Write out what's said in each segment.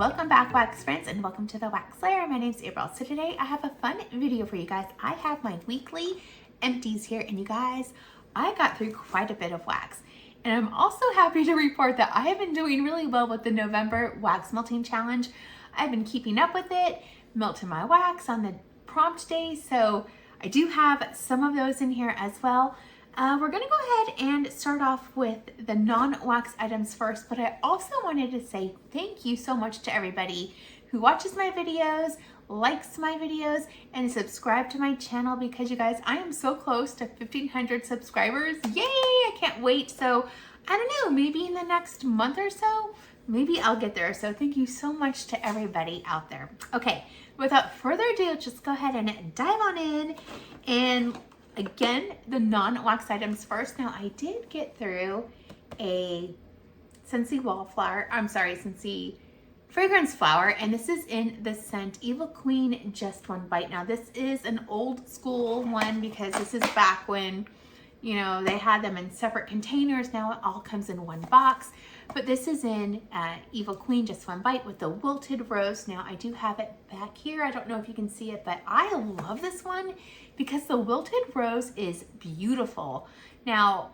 Welcome back, wax friends, and welcome to the Wax Lair. My name's April. So today I have a fun video for you guys. I have my weekly empties here, and you guys, I got through quite a bit of wax. And I'm also happy to report that I have been doing really well with the November wax melting challenge. I've been keeping up with it, melting my wax on the prompt day, so I do have some of those in here as well. We're gonna go ahead and start off with the non-wax items first, but I also wanted to say thank you so much to everybody who watches my videos, likes my videos, and subscribe to my channel, because you guys, I am so close to 1,500 subscribers. Yay, I can't wait. So I don't know, maybe in the next month or so, maybe I'll get there. So thank you so much to everybody out there. Okay, without further ado, just go ahead and dive on in. And again, the non-wax items first. Now, I did get through a Scentsy wallflower, Scentsy fragrance flower, and this is in the scent Evil Queen Just One Bite. Now, this is an old school one because this is back when, you know, they had them in separate containers. Now it all comes in one box, but this is in Evil Queen Just One Bite with the wilted rose. Now, I do have it back here. I don't know if you can see it, but I love this one because the wilted rose is beautiful. Now,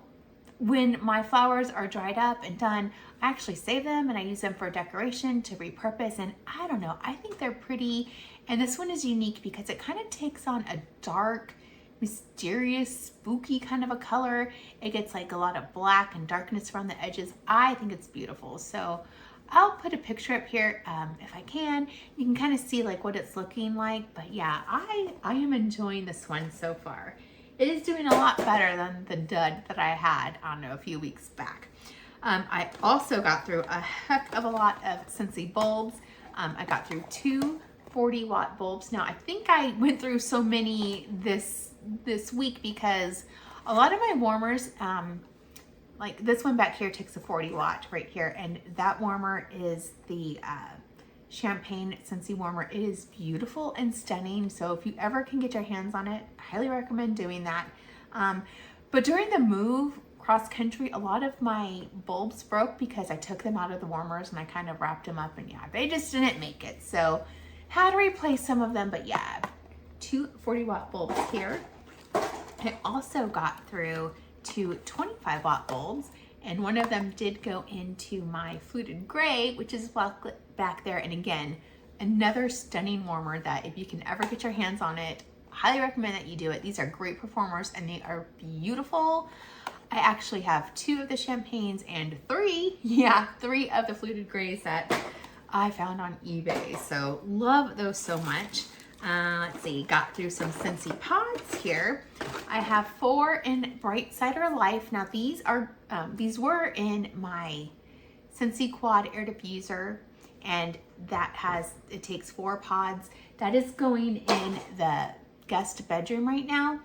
when my flowers are dried up and done, I actually save them and I use them for decoration to repurpose. And I don't know, I think they're pretty. And this one is unique because it kind of takes on a dark, mysterious, spooky kind of a color. It gets like a lot of black and darkness around the edges. I think it's beautiful. So I'll put a picture up here if I can. You can kind of see like what it's looking like. But yeah, I am enjoying this one so far. It is doing a lot better than the dud that I had, I don't know, a few weeks back. I also got through a heck of a lot of Scentsy Bulbs. I got through 2 40-watt bulbs. Now, I think I went through so many this week because a lot of my warmers, like this one back here takes a 40-watt right here, and that warmer is the Champagne Scentsy warmer. It is beautiful and stunning, so if you ever can get your hands on it, I highly recommend doing that. But during the move cross country, a lot of my bulbs broke because I took them out of the warmers and I kind of wrapped them up, and yeah, they just didn't make it. So had to replace some of them, but yeah, 2 40-watt bulbs here. I also got through 2 25-watt bulbs, and one of them did go into my Fluted Gray, which is back there. And again, another stunning warmer that if you can ever get your hands on it, highly recommend that you do it. These are great performers and they are beautiful. I actually have 2 of the champagnes and 3 of the Fluted Grays that I found on eBay. So love those so much. Let's see, got through some Scentsy pods here. I have 4 in Bright Cider Life. Now these were in my Scentsy Quad air diffuser, and it takes 4 pods. That is going in the guest bedroom right now.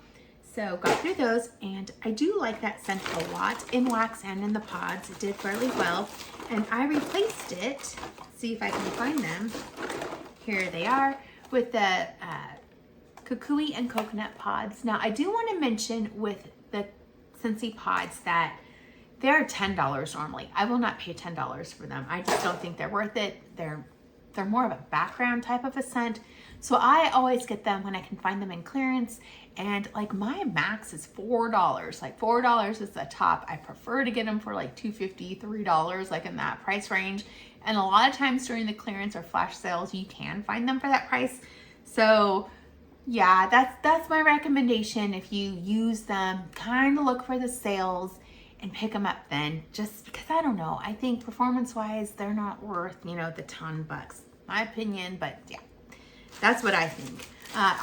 So got through those, and I do like that scent a lot in wax and in the pods. It did fairly well, and I replaced it. See if I can find them. Here they are, with the Kuie and coconut pods. Now, I do want to mention with the Scentsy pods that they're $10 normally. I will not pay $10 for them. I just don't think they're worth it. They're more of a background type of a scent. So I always get them when I can find them in clearance. And like my max is $4. Like $4 is the top. I prefer to get them for like $2.50, $3, like in that price range. And a lot of times during the clearance or flash sales, you can find them for that price. So yeah, that's my recommendation. If you use them, kind of look for the sales and pick them up then, just because I don't know. I think performance wise, they're not worth, you know, the ton bucks, my opinion, but yeah, that's what I think.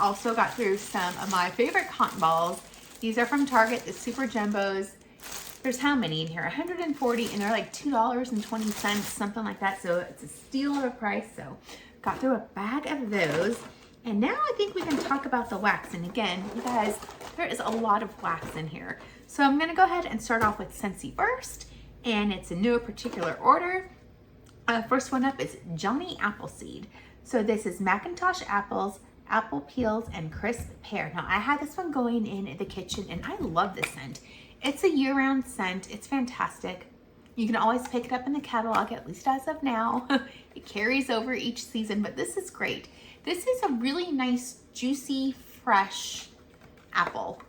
Also got through some of my favorite cotton balls. These are from Target, the super jumbos. There's how many in here? 140, and they're like $2.20, something like that. So it's a steal of a price. So got through a bag of those. And now I think we can talk about the wax. And again, you guys, there is a lot of wax in here. So I'm gonna go ahead and start off with Scentsy first, and it's in no particular order. First one up is Johnny Appleseed. So this is Macintosh apples, apple peels, and crisp pear. Now I had this one going in the kitchen, and I love this scent. It's a year-round scent. It's fantastic. You can always pick it up in the catalog, at least as of now. It carries over each season, but this is great. This is a really nice, juicy, fresh apple.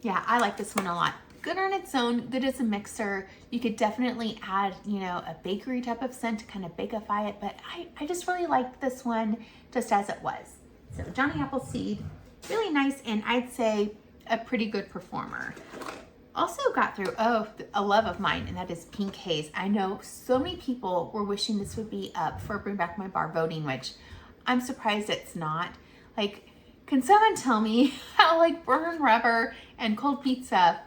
Yeah, I like this one a lot. Good on its own, good as a mixer. You could definitely add, you know, a bakery type of scent to kind of bakeify it, but I just really like this one just as it was. So Johnny Appleseed, really nice, and I'd say a pretty good performer. Also got through, a love of mine, and that is Pink Haze. I know so many people were wishing this would be up for Bring Back My Bar voting, which I'm surprised it's not. Like, can someone tell me how like burn rubber and cold pizza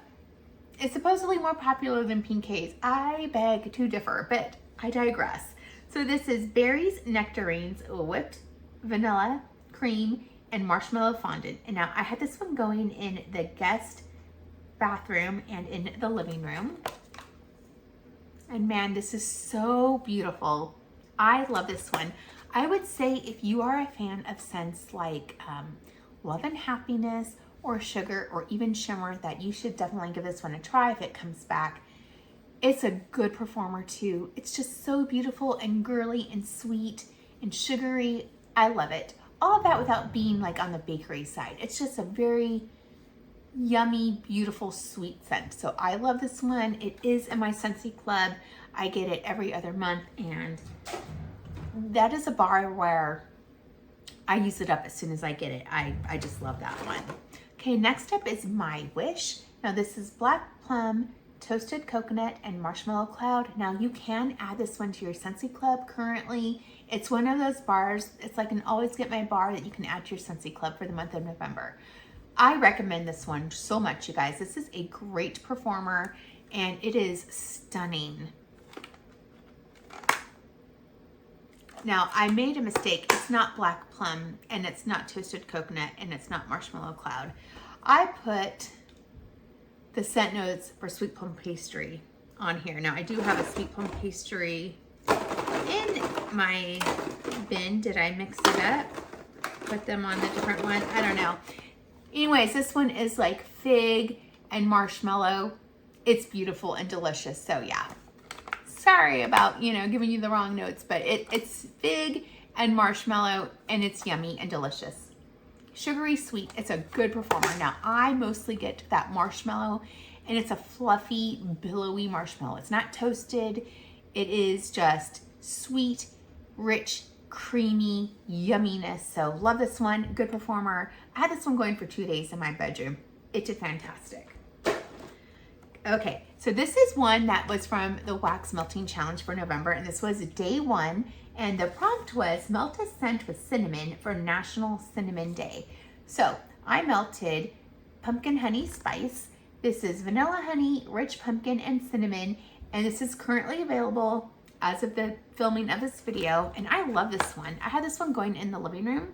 is supposedly more popular than Pink Haze? I beg to differ, but I digress. So this is berries, nectarines, whipped vanilla, cream, and marshmallow fondant. And now I had this one going in the guest bathroom and in the living room. And man, this is so beautiful. I love this one. I would say if you are a fan of scents like Love and Happiness or Sugar or even Shimmer, that you should definitely give this one a try if it comes back. It's a good performer too. It's just so beautiful and girly and sweet and sugary. I love it. All of that without being like on the bakery side. It's just a very yummy, beautiful, sweet scent. So I love this one. It is in my Scentsy Club. I get it every other month, and that is a bar where I use it up as soon as I get it. I just love that one. Okay, next up is My Wish. Now this is black plum, toasted coconut, and marshmallow cloud. Now you can add this one to your Scentsy Club currently. It's one of those bars, it's like an always get my bar that you can add to your Scentsy Club for the month of November. I recommend this one so much, you guys. This is a great performer, and it is stunning. Now, I made a mistake. It's not black plum, and it's not toasted coconut, and it's not marshmallow cloud. I put the scent notes for sweet plum pastry on here. Now, I do have a sweet plum pastry in my bin. Did I mix it up? Put them on the different one? I don't know. Anyways, this one is like fig and marshmallow. It's beautiful and delicious. So yeah, sorry about, you know, giving you the wrong notes, but it's fig and marshmallow, and it's yummy and delicious. Sugary sweet. It's a good performer. Now I mostly get that marshmallow, and it's a fluffy, billowy marshmallow. It's not toasted. It is just sweet, rich, creamy yumminess. So love this one. Good performer. I had this one going for 2 days in my bedroom. It did fantastic. Okay, so this is one that was from the Wax Melting Challenge for November, and this was day 1, and the prompt was melt a scent with cinnamon for National Cinnamon Day. So I melted pumpkin honey spice. This is vanilla honey, rich pumpkin, and cinnamon, and this is currently available as of the filming of this video, and I love this one. I had this one going in the living room,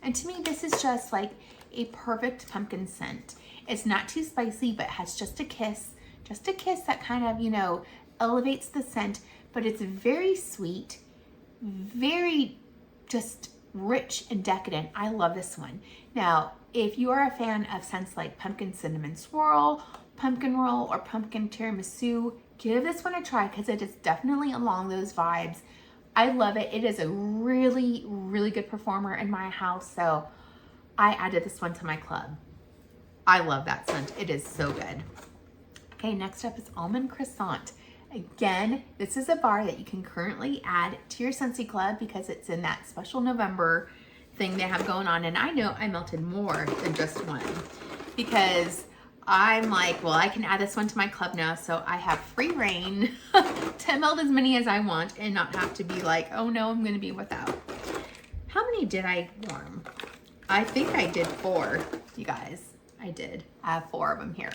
and to me this is just like a perfect pumpkin scent. It's not too spicy, but has just a kiss that kind of, you know, elevates the scent, but it's very sweet, very just rich and decadent. I love this one. Now, if you are a fan of scents like pumpkin cinnamon swirl, pumpkin roll, or pumpkin tiramisu, give this one a try because it is definitely along those vibes. I love it. It is a really, really good performer in my house, so I added this one to my club. I love that scent. It is so good. Okay, next up is Almond Croissant. Again, this is a bar that you can currently add to your Scentsy Club because it's in that special November thing they have going on. And I know I melted more than just one because I'm like, well, I can add this one to my club now, so I have free reign to melt as many as I want and not have to be like, oh no, I'm gonna be without. How many did I warm? I think I did 4, you guys. I did. I have 4 of them here.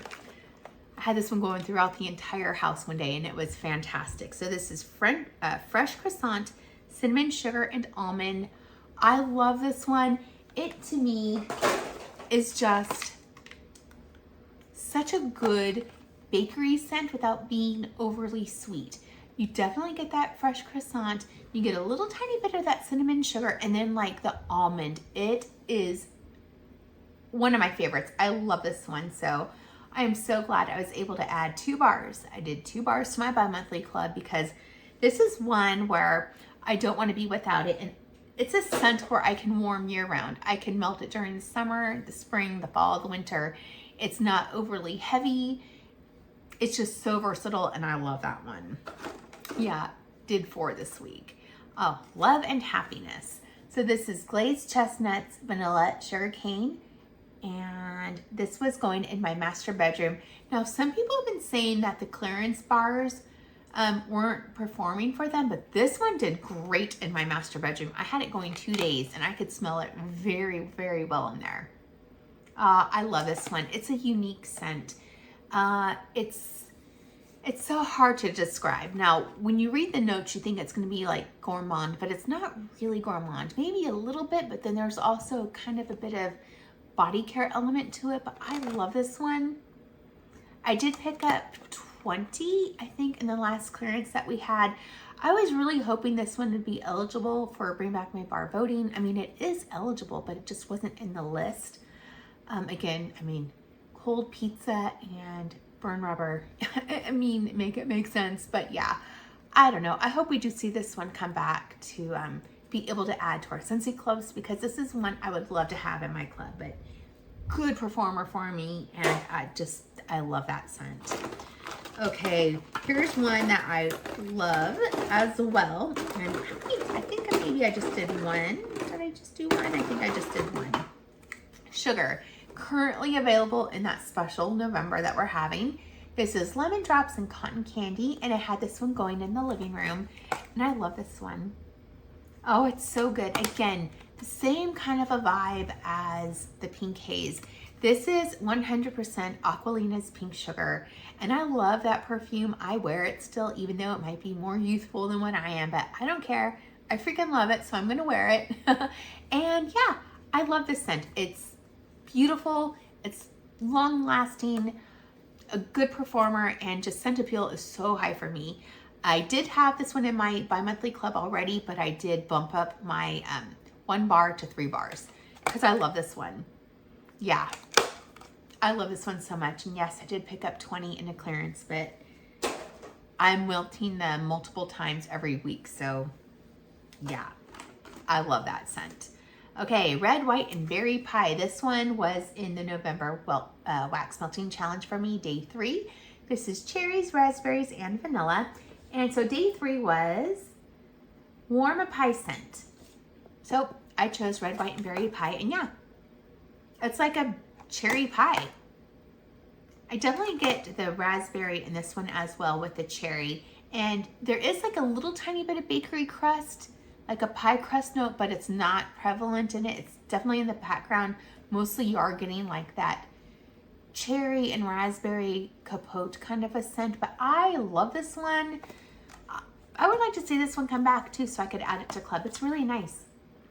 I had this one going throughout the entire house one day, and it was fantastic. So this is fresh croissant, cinnamon, sugar, and almond. I love this one. It, to me, is just such a good bakery scent without being overly sweet. You definitely get that fresh croissant. You get a little tiny bit of that cinnamon sugar, and then like the almond. It is one of my favorites. I love this one. So I am so glad I was able to add 2 bars. I did 2 bars to my bi-monthly club because this is one where I don't want to be without it. And it's a scent where I can warm year round. I can melt it during the summer, the spring, the fall, the winter. It's not overly heavy. It's just so versatile, and I love that one. Yeah, did 4 this week. Oh, Love and Happiness. So this is glazed chestnuts, vanilla, sugarcane, and this was going in my master bedroom. Now, some people have been saying that the clearance bars weren't performing for them, but this one did great in my master bedroom. I had it going 2 days, and I could smell it very, very well in there. I love this one. It's a unique scent. It's so hard to describe. Now, when you read the notes, you think it's going to be like gourmand, but it's not really gourmand. Maybe a little bit, but then there's also kind of a bit of body care element to it. But I love this one. I did pick up 20, I think, in the last clearance that we had. I was really hoping this one would be eligible for Bring Back My Bar voting. I mean, it is eligible, but it just wasn't in the list. Again, I mean, cold pizza and burn rubber. I mean, make it make sense. But yeah, I don't know. I hope we do see this one come back to be able to add to our Scentsy clubs, because this is one I would love to have in my club. But good performer for me, and I love that scent. Okay, here's one that I love as well. And I think maybe I just did one. Did I just do one? I think I just did one. Sugar. Currently available in that special November that we're having. This is lemon drops and cotton candy, and I had this one going in the living room, and I love this one. Oh, it's so good. Again, the same kind of a vibe as the Pink Haze. This is 100% Aqualina's pink sugar, and I love that perfume. I wear it still, even though it might be more youthful than what I am, but I don't care. I freaking love it, so I'm gonna wear it. And yeah, I love this scent. It's beautiful, it's long lasting, a good performer, and just scent appeal is so high for me. I did have this one in my bi-monthly club already, but I did bump up my 1 bar to 3 bars because I love this one. Yeah, I love this one so much. And yes, I did pick up 20 in a clearance, but I'm wilting them multiple times every week. So yeah, I love that scent. Okay, Red, White, and Berry Pie. This one was in the November wax melting challenge for me, day 3. This is cherries, raspberries, and vanilla. And so day 3 was warm a pie scent. So I chose Red, White, and Berry Pie, and yeah, it's like a cherry pie. I definitely get the raspberry in this one as well with the cherry. And there is like a little tiny bit of bakery crust, like a pie crust note, but it's not prevalent in it. It's definitely in the background. Mostly you are getting like that cherry and raspberry capote kind of a scent, but I love this one. I would like to see this one come back too, so I could add it to club. It's really nice.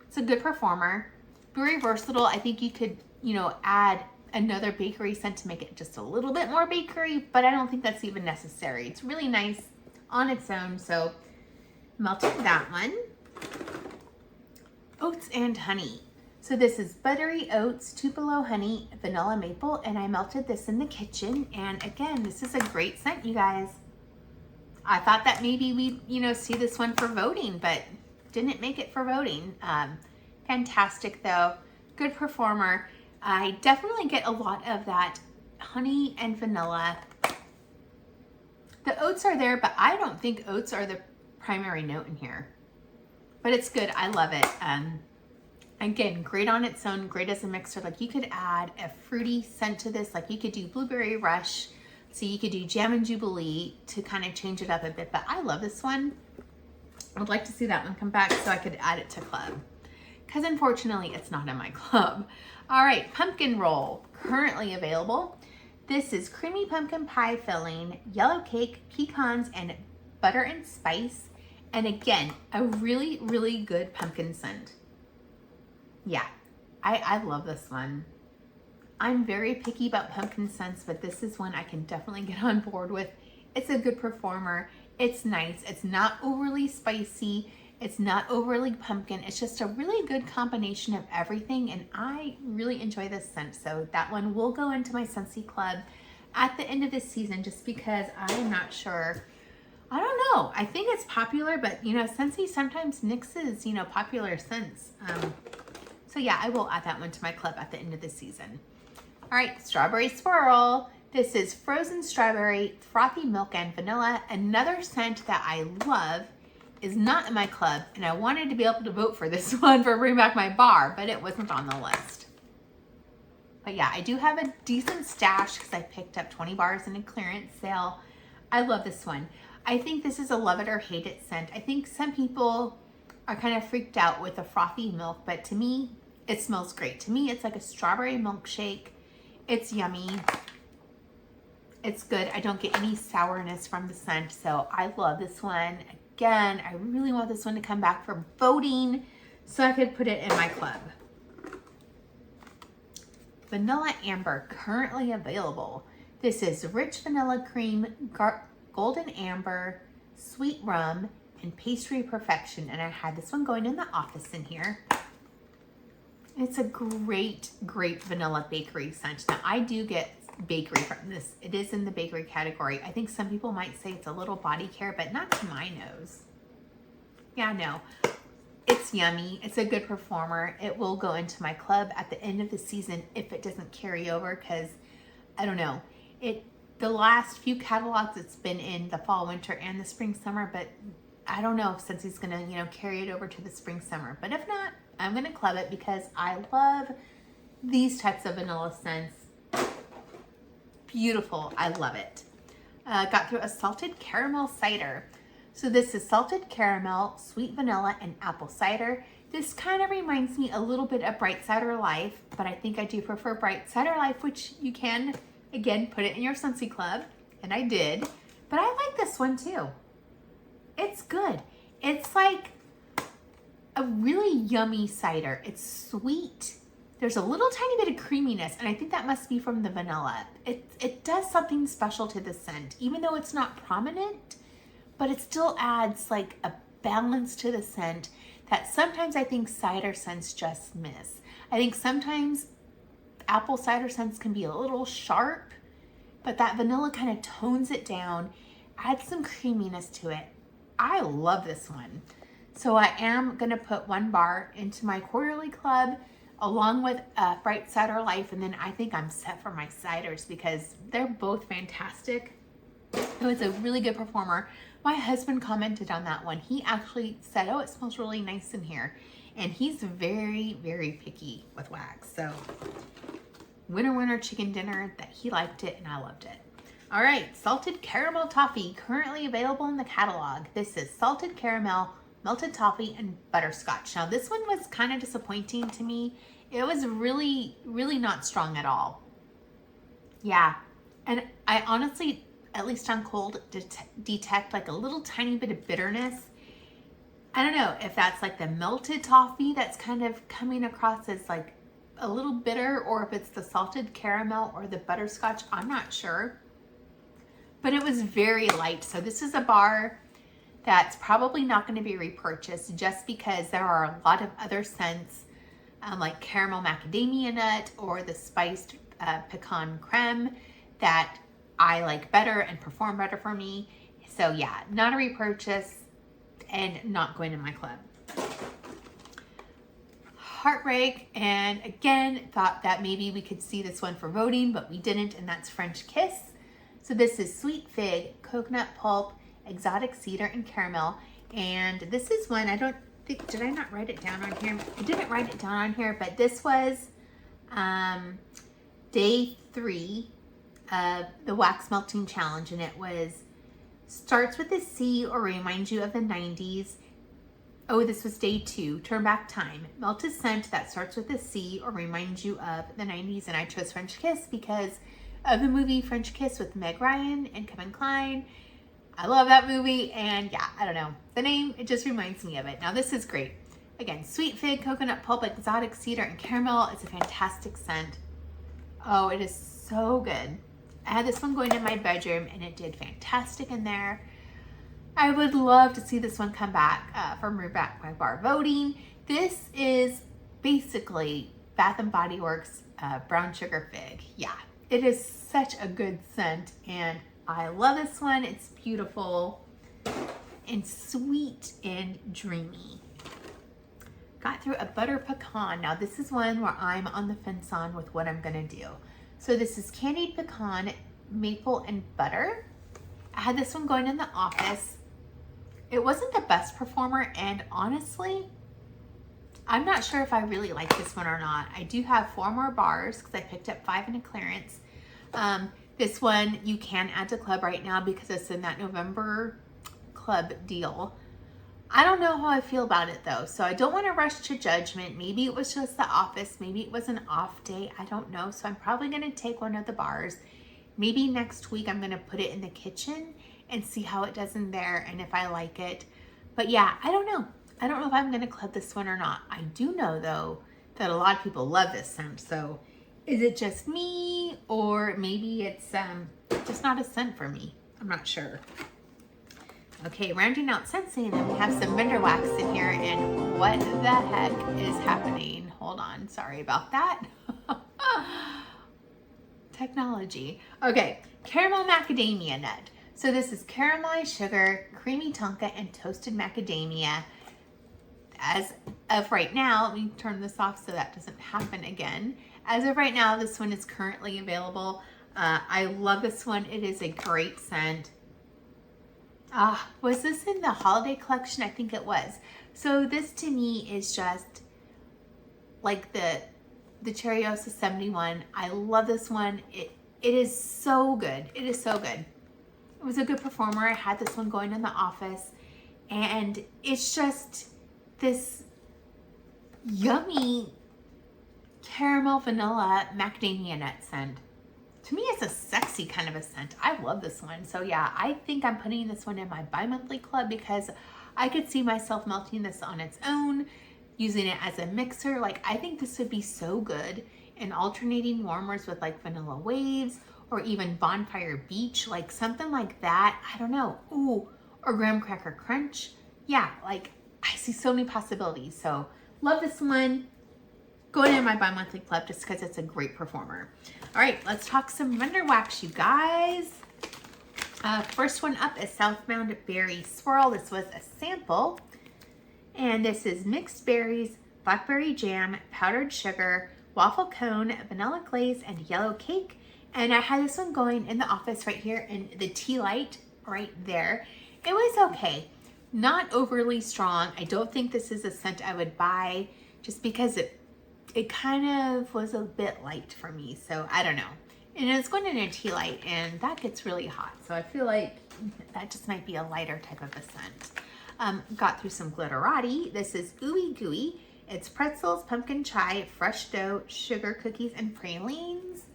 It's a good performer, very versatile. I think you could, add another bakery scent to make it just a little bit more bakery, but I don't think that's even necessary. It's really nice on its own, so melted that one. Oats and Honey. So this is buttery oats, Tupelo honey, vanilla maple, and I melted this in the kitchen. And again, this is a great scent, you guys. I thought that maybe we'd, see this one for voting, but didn't make it for voting. Fantastic though, good performer. I definitely get a lot of that honey and vanilla. The oats are there, but I don't think oats are the primary note in here. But it's good. I love it. Again, great on its own, great as a mixer. Like you could add a fruity scent to this. Like you could do Blueberry Rush. So you could do Jam and Jubilee to kind of change it up a bit. But I love this one. I'd like to see that one come back so I could add it to club. Because unfortunately, it's not in my club. All right, pumpkin roll, currently available. This is creamy pumpkin pie filling, yellow cake, pecans, and butter and spice. And again, a really, really good pumpkin scent. Yeah, I love this one. I'm very picky about pumpkin scents, but this is one I can definitely get on board with. It's a good performer. It's nice. It's not overly spicy. It's not overly pumpkin. It's just a really good combination of everything, and I really enjoy this scent. So that one will go into my Scentsy Club at the end of this season just because I'm not sure. I don't know. I think it's popular, but you know, Scentsy sometimes mixes, you know, popular scents. So yeah, I will add that one to my club at the end of the season. All right, Strawberry Swirl. This is frozen strawberry, frothy milk, and vanilla. Another scent that I love is not in my club, and I wanted to be able to vote for this one for Bring Back My Bar, but it wasn't on the list. But yeah, I do have a decent stash because I picked up 20 bars in a clearance sale. I love this one. I think this is a love it or hate it scent. I think some people are kind of freaked out with the frothy milk, but to me, it smells great. To me, it's like a strawberry milkshake. It's yummy. It's good. I don't get any sourness from the scent, so I love this one. Again, I really want this one to come back for voting so I could put it in my club. Vanilla Amber, currently available. This is rich vanilla cream, golden amber, sweet rum, and pastry perfection. And I had this one going in the office in here. It's a great, great vanilla bakery scent. Now I do get bakery from this. It is in the bakery category. I think some people might say it's a little body care, but not to my nose. Yeah, no. It's yummy. It's a good performer. It will go into my club at the end of the season if it doesn't carry over, because I don't know. The last few catalogs it's been in the fall, winter, and the spring, summer, but I don't know if Scentsy's gonna, you know, carry it over to the spring, summer. But if not, I'm gonna club it because I love these types of vanilla scents. Beautiful. I love it. Got through a salted caramel cider. So this is salted caramel, sweet vanilla, and apple cider. This kind of reminds me a little bit of Bright Cider Life, but I think I do prefer Bright Cider Life, which you can, again, put it in your Scentsy Club, and I did. But I like this one too. It's good. It's like a really yummy cider. It's sweet. There's a little tiny bit of creaminess, and I think that must be from the vanilla. It does something special to the scent, even though it's not prominent, but it still adds like a balance to the scent that sometimes I think cider scents just miss. I think sometimes apple cider scents can be a little sharp, but that vanilla kind of tones it down, adds some creaminess to it. I love this one. So I am gonna put 1 bar into my quarterly club along with Bright Cider Life, and then I think I'm set for my ciders because they're both fantastic. It was a really good performer. My husband commented on that one. He actually said, oh, it smells really nice in here. And he's very, very picky with wax. So winner, winner, chicken dinner, that he liked it and I loved it. All right, salted caramel toffee, currently available in the catalog. This is salted caramel, melted toffee, and butterscotch. Now this one was kind of disappointing to me. It was really, really not strong at all. Yeah, and I honestly, at least on cold, detect like a little tiny bit of bitterness. I don't know if that's like the melted toffee that's kind of coming across as like a little bitter, or if it's the salted caramel or the butterscotch. I'm not sure. But it was very light. So this is a bar that's probably not going to be repurchased just because there are a lot of other scents like caramel macadamia nut or the spiced pecan creme that I like better and perform better for me. So yeah, not a repurchase and not going in my club. Heartbreak, and again, thought that maybe we could see this one for voting, but we didn't, and that's French Kiss. So this is sweet fig, coconut pulp, exotic cedar, and caramel. And this is one, I don't think, did I not write it down on here? I didn't write it down on here, but this was day 3 of the wax melting challenge, and it was starts with a C or reminds you of the 90s. Oh, this was day 2, turn back time. Melted scent that starts with a C or reminds you of the 90s, and I chose French Kiss because of the movie French Kiss with Meg Ryan and Kevin Kline. I love that movie, and yeah, I don't know. The name, it just reminds me of it. Now this is great. Again, sweet fig, coconut pulp, exotic cedar, and caramel. It's a fantastic scent. Oh, it is so good. I had this one going in my bedroom, and it did fantastic in there. I would love to see this one come back from Bring Back My Bar voting. This is basically Bath & Body Works brown sugar fig. Yeah, It is such a good scent, and I love this one. It's beautiful and sweet and dreamy. Got through a butter pecan. Now this is one where I'm on the fence on with what I'm gonna do. So this is candied pecan, maple, and butter. I had this one going in the office. It wasn't the best performer, and honestly, I'm not sure if I really like this one or not. I do have 4 more bars because I picked up 5 in a clearance. This one you can add to club right now because it's in that November club deal. I don't know how I feel about it though, so I don't want to rush to judgment. Maybe it was just the office, maybe it was an off day, I don't know. So I'm probably going to take one of the bars. Maybe next week I'm going to put it in the kitchen and see how it does in there and if I like it. But yeah, I don't know. I don't know if I'm going to club this one or not. I do know though that a lot of people love this scent. So is it just me, or maybe it's just not a scent for me? I'm not sure. Okay, rounding out Scentsy, and then we have some vendor wax in here, and what the heck is happening? Hold on, sorry about that. Technology. Okay, caramel macadamia nut. So this is caramelized sugar, creamy tonka, and toasted macadamia. As of right now, let me turn this off so that doesn't happen again. As of right now, this one is currently available. I love this one. It is a great scent. Was this in the holiday collection? I think it was. So this to me is just like the Cherryosa 71. I love this one. It is so good. It is so good. It was a good performer. I had this one going in the office, and it's just this yummy caramel vanilla macadamia nut scent. To me, it's a sexy kind of a scent. I love this one. So yeah, I think I'm putting this one in my bi-monthly club because I could see myself melting this on its own, using it as a mixer. Like, I think this would be so good in alternating warmers with like vanilla waves or even bonfire beach, like something like that. I don't know. Ooh, or graham cracker crunch. Yeah, like I see so many possibilities. So love this one. Going in my bi-monthly club just because it's a great performer. All right, let's talk some vendor wax, you guys. First one up is Southbound Berry Swirl. This was a sample. And this is mixed berries, blackberry jam, powdered sugar, waffle cone, vanilla glaze, and yellow cake. And I had this one going in the office right here in the tea light right there. It was okay. Not overly strong. I don't think this is a scent I would buy just because it kind of was a bit light for me, so I don't know. And it's going in a tea light, and that gets really hot, so I feel like that just might be a lighter type of a scent. Got through some Glitterati. This is Ooey Gooey. It's pretzels, pumpkin chai, fresh dough, sugar cookies, and pralines.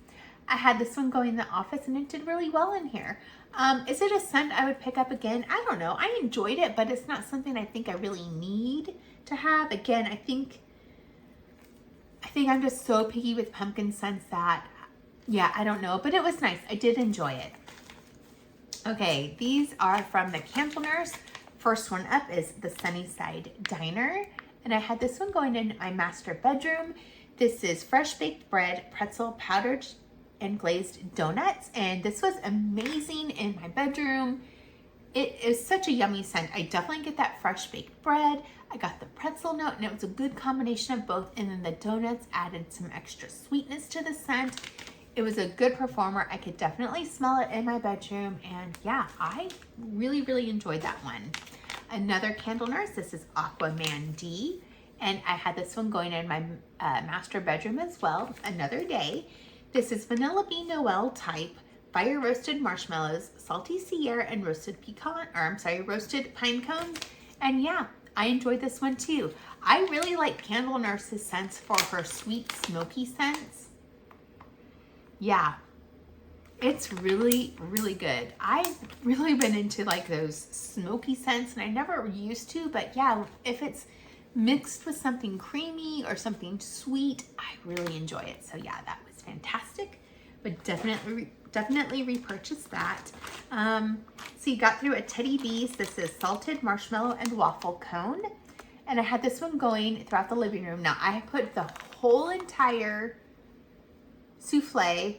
I had this one going in the office, and it did really well in here. Is it a scent I would pick up again? I don't know. I enjoyed it, but it's not something I think I really need to have. Again, I think I'm just so picky with pumpkin scents that, yeah, I don't know, but it was nice. I did enjoy it. Okay, these are from the Candle Nurse. First one up is the Sunnyside Diner, and I had this one going in my master bedroom. This is fresh baked bread, pretzel, powdered and glazed donuts, and this was amazing in my bedroom. It is such a yummy scent. I definitely get that fresh baked bread. I got the pretzel note, and it was a good combination of both, and then the donuts added some extra sweetness to the scent. It was a good performer. I could definitely smell it in my bedroom, and yeah, I really, really enjoyed that one. Another Candle Nurse, this is Aquaman D, and I had this one going in my master bedroom as well, another day. This is Vanilla Bean Noel type, fire roasted marshmallows, salty Sierra, and roasted roasted pine cones. And yeah, I enjoyed this one too. I really like Candle Nurse's scents for her sweet smoky scents. Yeah, it's really, really good. I've really been into like those smoky scents, and I never used to, but yeah, if it's mixed with something creamy or something sweet, I really enjoy it. So yeah, that was fantastic, but definitely repurchase that. So you got through a Teddy B's. This is salted marshmallow and waffle cone, and I had this one going throughout the living room. Now I put the whole entire souffle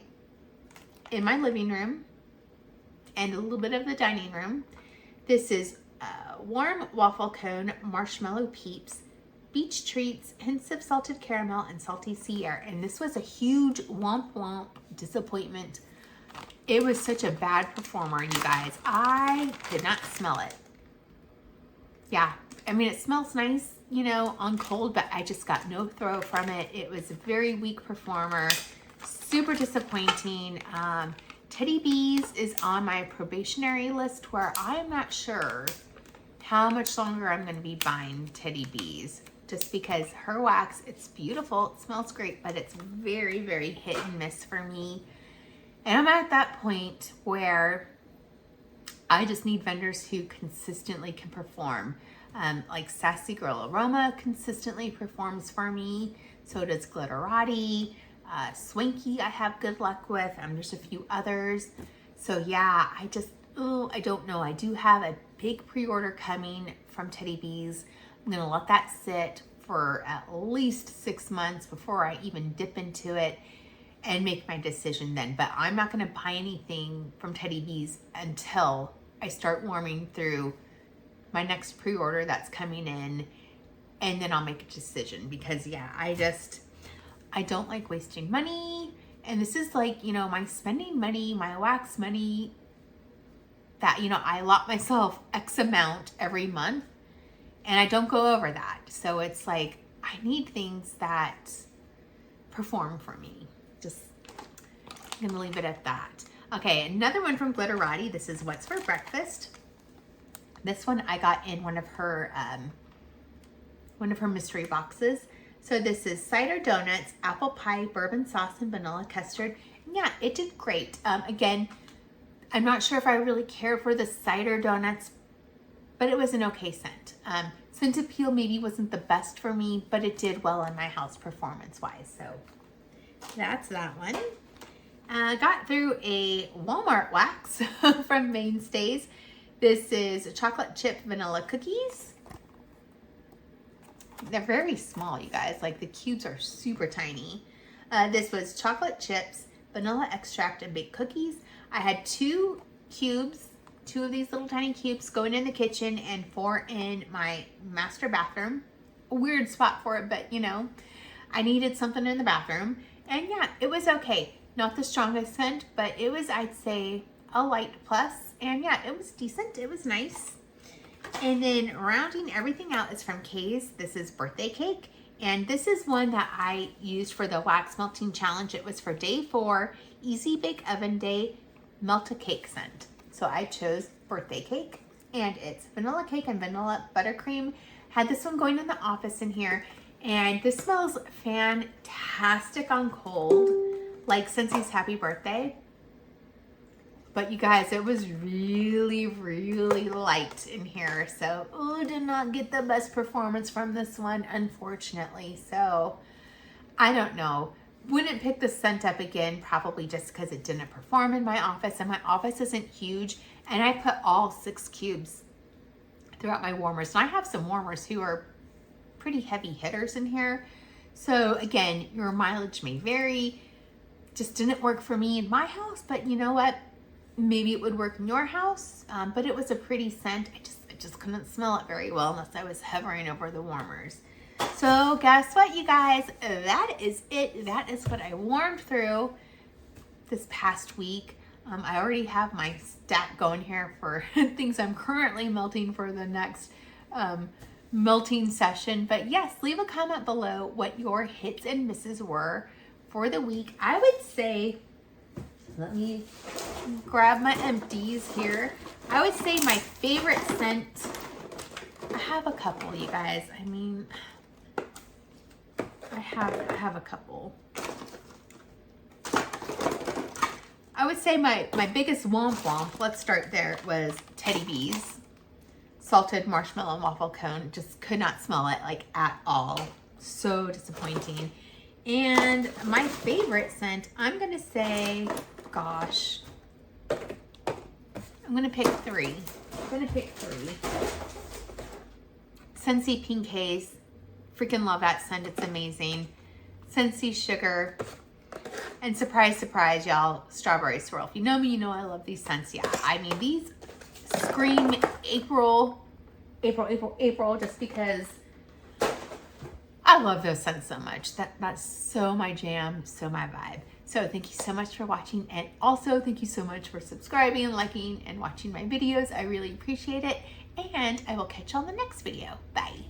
in my living room and a little bit of the dining room. This is warm waffle cone, marshmallow peeps, beach treats, hints of salted caramel, and salty sea air. And this was a huge womp womp disappointment. It was such a bad performer, you guys. I did not smell it. Yeah, I mean, it smells nice, you know, on cold, but I just got no throw from it. It was a very weak performer, super disappointing. Teddy Bees is on my probationary list where I'm not sure how much longer I'm going to be buying Teddy Bees, just because her wax, it's beautiful, it smells great, but it's very, very hit and miss for me. And I'm at that point where I just need vendors who consistently can perform. Like Sassy Girl Aroma consistently performs for me. So does Glitterati. Swanky I have good luck with. There's a few others. So yeah, I don't know. I do have a big pre-order coming from Teddy Bees. I'm gonna let that sit for at least 6 months before I even dip into it and make my decision then. But I'm not gonna buy anything from Teddy Bees until I start warming through my next pre-order that's coming in, and then I'll make a decision, because yeah, I don't like wasting money. And this is like, you know, my spending money, my wax money that, you know, I allot myself X amount every month and I don't go over that. So it's like, I need things that perform for me. I'm gonna leave it at that. Okay, another one from Glitterati. This is What's for Breakfast. This one I got in one of her mystery boxes. So this is cider donuts, apple pie, bourbon sauce, and vanilla custard. And yeah, it did great. Again, I'm not sure if I really care for the cider donuts, but it was an okay scent. Scent appeal maybe wasn't the best for me, but it did well in my house performance-wise. So that's that one. Got through a Walmart wax from Mainstays. This is chocolate chip vanilla cookies. They're very small, you guys. Like, the cubes are super tiny. This was chocolate chips, vanilla extract, and baked cookies. I had 2 cubes, 2 of these little tiny cubes going in the kitchen and 4 in my master bathroom. A weird spot for it, but you know, I needed something in the bathroom. And yeah, it was okay. Not the strongest scent, but it was, I'd say, a light plus. And yeah, it was decent. It was nice. And then rounding everything out is from Haze. This is Birthday Cake. And this is one that I used for the wax melting challenge. It was for day 4, easy bake oven day, melt a cake scent. So I chose Birthday Cake, and it's vanilla cake and vanilla buttercream. Had this one going in the office in here, and this smells fantastic on cold, like Scentsy's Happy Birthday. But you guys, it was really, really light in here. So, did not get the best performance from this one, unfortunately. So, I don't know. Wouldn't pick the scent up again, probably just because it didn't perform in my office. And my office isn't huge. And I put all 6 cubes throughout my warmers. And I have some warmers who are pretty heavy hitters in here. So, again, your mileage may vary. Just didn't work for me in my house. But you know what? Maybe it would work in your house, but it was a pretty scent. I just couldn't smell it very well unless I was hovering over the warmers. So guess what, you guys? That is it. That is what I warmed through this past week. I already have my stack going here for things I'm currently melting for the next melting session. But yes, leave a comment below what your hits and misses were for the week. I would say, let me grab my empties here. I would say my favorite scent, I have a couple, you guys. I mean, I have a couple. I would say my biggest womp womp, let's start there, was Teddy Bees. Salted marshmallow and waffle cone. Just could not smell it, like, at all. So disappointing. And my favorite scent, I'm gonna say, gosh, I'm gonna pick 3. Scentsy Pink Haze. Freaking love that scent. It's amazing. Scentsy Sugar. And surprise, surprise, y'all, Strawberry Swirl. If you know me, you know I love these scents. Yeah, I mean, these scream April, just because I love those scents so much. That's so my jam, so my vibe. So thank you so much for watching, and also thank you so much for subscribing, liking, and watching my videos. I really appreciate it, and I will catch you on the next video. Bye.